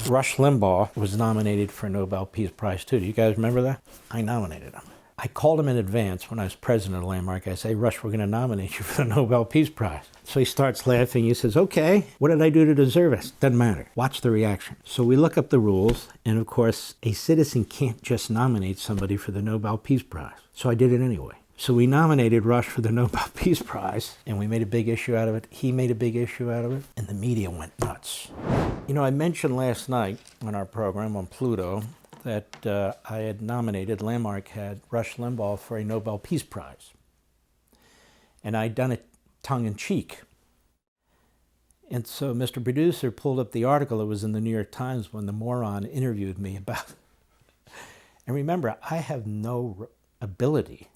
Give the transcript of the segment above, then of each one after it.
Rush Limbaugh was nominated for a Nobel Peace Prize too. Do you guys remember that? I nominated him. I called him in advance when I was president of Landmark. I say, Rush, we're going to nominate you for the Nobel Peace Prize. So he starts laughing. He says, okay, what did I do to deserve it? Doesn't matter. Watch the reaction. So we look up the rules. And of course, a citizen can't just nominate somebody for the Nobel Peace Prize. So I did it anyway. So we nominated Rush for the Nobel Peace Prize, and we made a big issue out of it. He made a big issue out of it, and the media went nuts. You know, I mentioned last night on our program on Pluto that I had nominated, Landmark had Rush Limbaugh for a Nobel Peace Prize. And I'd done it tongue-in-cheek. And so Mr. Producer pulled up the article that was in the New York Times when the moron interviewed me about it. And remember, I have no ability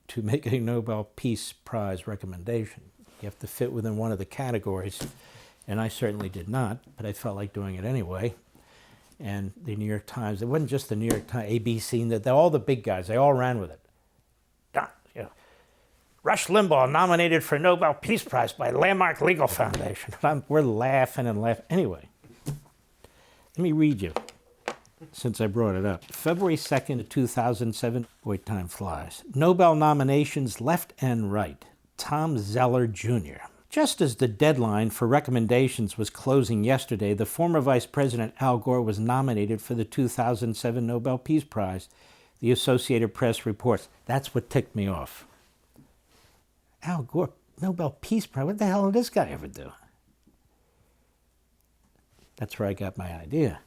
to make a Nobel Peace Prize recommendation. You have to fit within one of the categories, and I certainly did not, but I felt like doing it anyway. And the New York Times, it wasn't just the New York Times, ABC, all the big guys, they all ran with it. You know, Rush Limbaugh nominated for Nobel Peace Prize by Landmark Legal Foundation. We're laughing and laughing. Anyway, let me read you, since I brought it up. February 2nd, 2007, boy, time flies. Nobel nominations left and right. Tom Zeller Jr. Just as the deadline for recommendations was closing yesterday, the former Vice President Al Gore was nominated for the 2007 Nobel Peace Prize, the Associated Press reports. That's what ticked me off. Al Gore, Nobel Peace Prize, what the hell did this guy ever do? That's where I got my idea.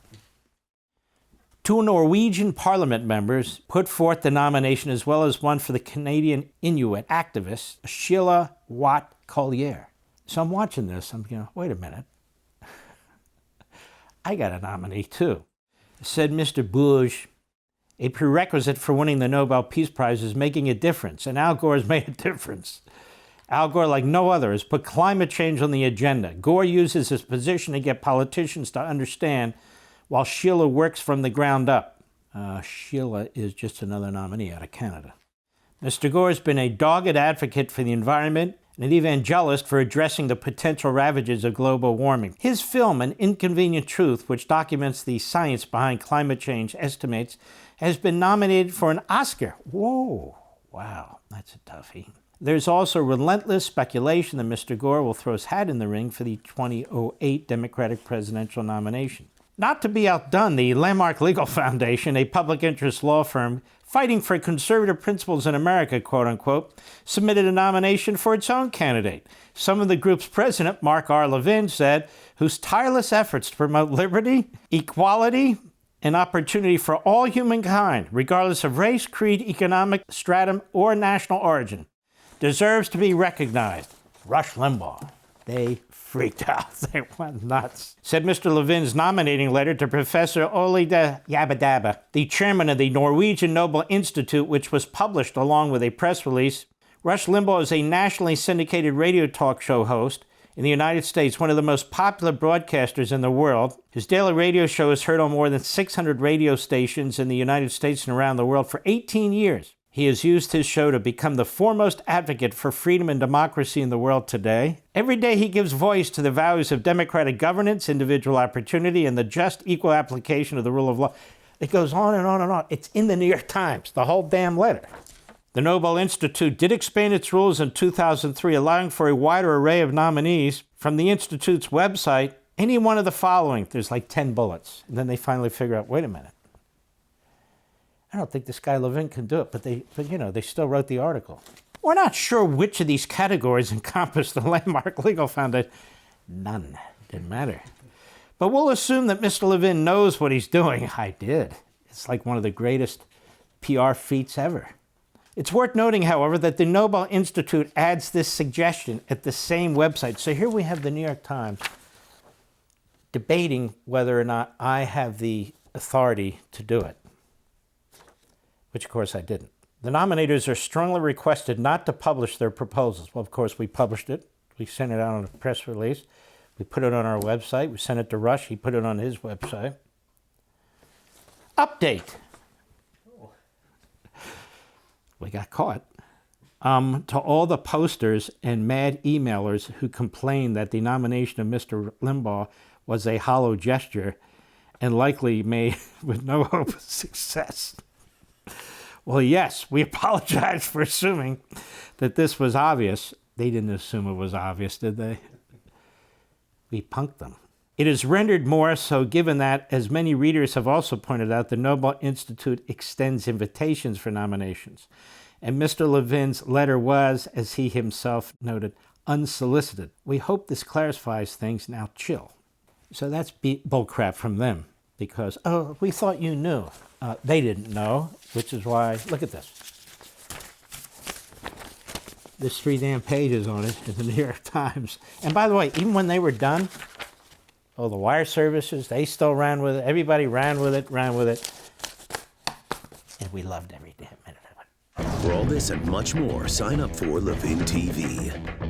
Two Norwegian parliament members put forth the nomination, as well as one for the Canadian Inuit activist, Sheila Watt Collier. So I'm watching this, I'm going, wait a minute. I got a nominee too. Said Mr. Bush, a prerequisite for winning the Nobel Peace Prize is making a difference, and Al Gore has made a difference. Al Gore, like no other, has put climate change on the agenda. Gore uses his position to get politicians to understand, while Sheila works from the ground up. Sheila is just another nominee out of Canada. Mr. Gore has been a dogged advocate for the environment and an evangelist for addressing the potential ravages of global warming. His film, An Inconvenient Truth, which documents the science behind climate change estimates, has been nominated for an Oscar. Whoa, wow, that's a toughie. There's also relentless speculation that Mr. Gore will throw his hat in the ring for the 2008 Democratic presidential nomination. Not to be outdone, the Landmark Legal Foundation, a public interest law firm fighting for conservative principles in America, quote unquote, submitted a nomination for its own candidate. Some of the group's president, Mark R. Levin, said, whose tireless efforts to promote liberty, equality, and opportunity for all humankind, regardless of race, creed, economic stratum, or national origin, deserves to be recognized. Rush Limbaugh. They freaked out. They went nuts. Said Mr. Levin's nominating letter to Professor Ole de Yabadaba, the chairman of the Norwegian Nobel Institute, which was published along with a press release. Rush Limbaugh is a nationally syndicated radio talk show host in the United States, one of the most popular broadcasters in the world. His daily radio show is heard on more than 600 radio stations in the United States and around the world for 18 years. He has used his show to become the foremost advocate for freedom and democracy in the world today. Every day he gives voice to the values of democratic governance, individual opportunity, and the just equal application of the rule of law. It goes on and on and on. It's in the New York Times, the whole damn letter. The Nobel Institute did expand its rules in 2003, allowing for a wider array of nominees. From the Institute's website, any one of the following, there's like 10 bullets. And then they finally figure out, wait a minute. I don't think this guy Levin can do it, but they still wrote the article. We're not sure which of these categories encompass the Landmark Legal Foundation. None. Didn't matter. But we'll assume that Mr. Levin knows what he's doing. I did. It's like one of the greatest PR feats ever. It's worth noting, however, that the Nobel Institute adds this suggestion at the same website. So here we have the New York Times debating whether or not I have the authority to do it, which of course I didn't. The nominators are strongly requested not to publish their proposals. Well, of course, we published it. We sent it out on a press release. We put it on our website. We sent it to Rush. He put it on his website. Update. We got caught. To all the posters and mad emailers who complained that the nomination of Mr. Limbaugh was a hollow gesture, and likely made with no hope of success. Well, yes, we apologize for assuming that this was obvious. They didn't assume it was obvious, did they? We punked them. It is rendered more so given that, as many readers have also pointed out, the Nobel Institute extends invitations for nominations. And Mr. Levin's letter was, as he himself noted, unsolicited. We hope this clarifies things. Now chill. So that's bullcrap from them because, oh, we thought you knew. They didn't know, which is why, look at this. There's 3 damn pages on it in the New York Times. And by the way, even when they were done, the wire services, they still ran with it. Everybody ran with it. And we loved every damn minute of it. For all this and much more, sign up for Levin TV.